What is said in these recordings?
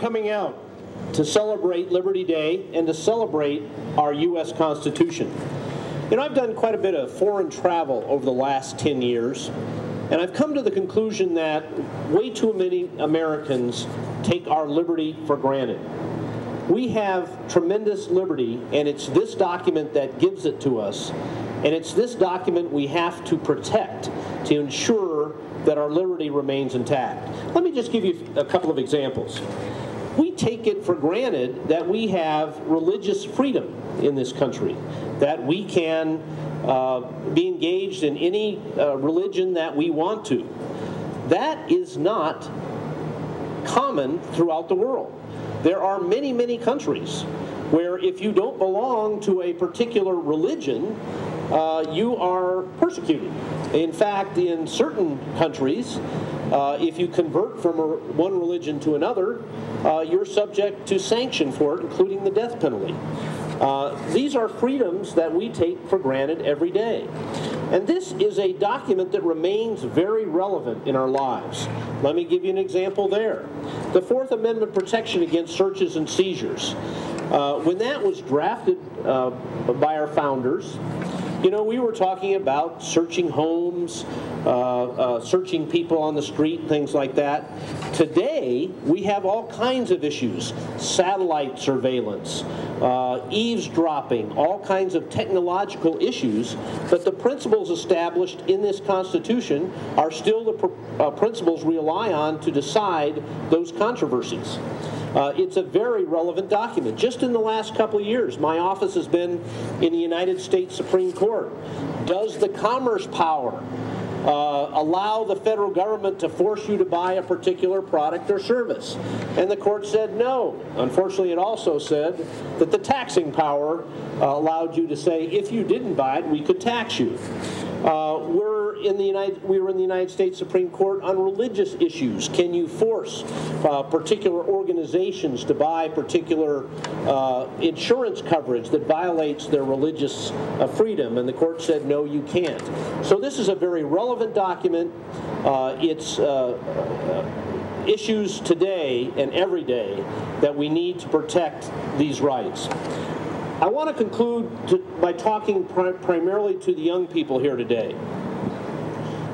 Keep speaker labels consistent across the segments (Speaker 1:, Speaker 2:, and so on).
Speaker 1: coming out to celebrate Liberty Day and to celebrate our U.S. Constitution. You know, I've done quite a bit of foreign travel over the last 10 years, and I've come to the conclusion that way too many Americans take our liberty for granted. We have tremendous liberty, and it's this document that gives it to us, and it's this document we have to protect to ensure that our liberty remains intact. Let me just give you a couple of examples. We take it for granted that we have religious freedom in this country, that we can be engaged in any religion that we want to. That is not common throughout the world. There are many, many countries where if you don't belong to a particular religion, you are persecuted. In fact, in certain countries, if you convert from one religion to another, you're subject to sanction for it, including the death penalty. These are freedoms that we take for granted every day. And this is a document that remains very relevant in our lives. Let me give you an example there. The Fourth Amendment protection against searches and seizures. When that was drafted by our founders, you know, we were talking about searching homes, searching people on the street, things like that. Today, we have all kinds of issues. Satellite surveillance, eavesdropping, all kinds of technological issues. But the principles established in this Constitution are still the principles we rely on to decide those controversies. It's a very relevant document. Just in the last couple of years, my office has been in the United States Supreme Court. Does the commerce power allow the federal government to force you to buy a particular product or service? And the court said no. Unfortunately, it also said that the taxing power allowed you to say, if you didn't buy it, we could tax you. We were in the United States Supreme Court on religious issues. Can you force particular organizations to buy particular insurance coverage that violates their religious freedom? And the court said, no, you can't. So this is a very relevant document. It's issues today and every day that we need to protect these rights. I want to conclude by talking primarily to the young people here today.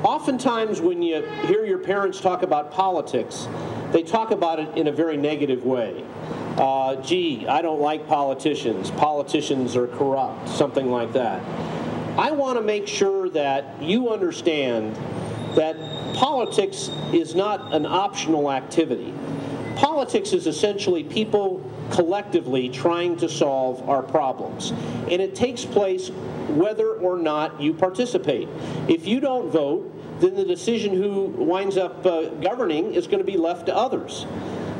Speaker 1: Oftentimes when you hear your parents talk about politics, they talk about it in a very negative way. Gee, I don't like politicians. Politicians are corrupt, something like that. I want to make sure that you understand that politics is not an optional activity. Politics is essentially people collectively trying to solve our problems. And it takes place whether or not you participate. If you don't vote, then the decision who winds up governing is going to be left to others.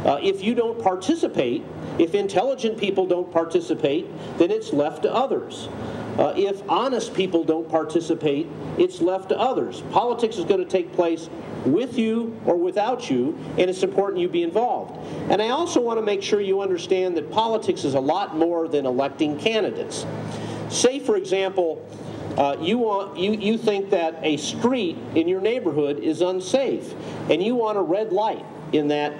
Speaker 1: If you don't participate, if intelligent people don't participate, then it's left to others. If honest people don't participate, it's left to others. Politics is going to take place with you or without you, and it's important you be involved. And I also want to make sure you understand that politics is a lot more than electing candidates. Say, for example, you think that a street in your neighborhood is unsafe, and you want a red light in that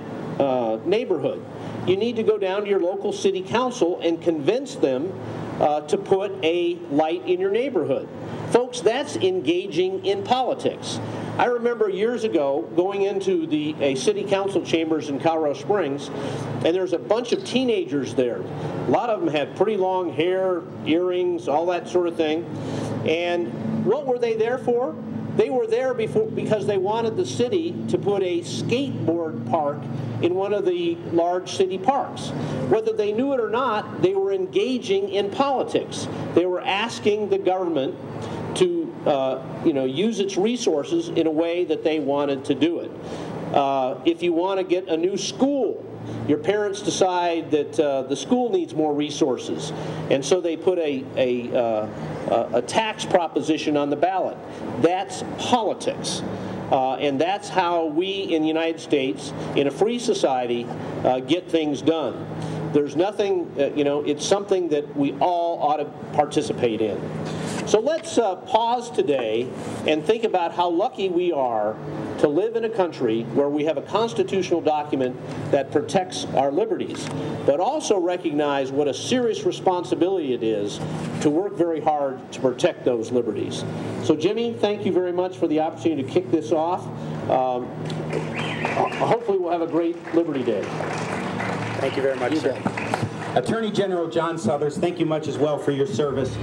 Speaker 1: neighborhood. You need to go down to your local city council and convince them to put a light in your neighborhood. Folks, that's engaging in politics. I remember years ago going into a city council chambers in Colorado Springs, and there's a bunch of teenagers there. A lot of them had pretty long hair, earrings, all that sort of thing. And what were they there for? They were there because they wanted the city to put a skateboard park in one of the large city parks. Whether they knew it or not, they were engaging in politics. They were asking the government to use its resources in a way that they wanted to do it. If you want to get a new school, your parents decide that the school needs more resources, and so they put a tax proposition on the ballot. That's politics. And that's how we in the United States, in a free society, get things done. There's nothing, it's something that we all ought to participate in. So let's pause today and think about how lucky we are to live in a country where we have a constitutional document that protects our liberties, but also recognize what a serious responsibility it is to work very hard to protect those liberties. So Jimmy, thank you very much for the opportunity to kick this off. Hopefully we'll have a great Liberty Day.
Speaker 2: Thank you very much, sir. Attorney General John Suthers, thank you much as well for your service.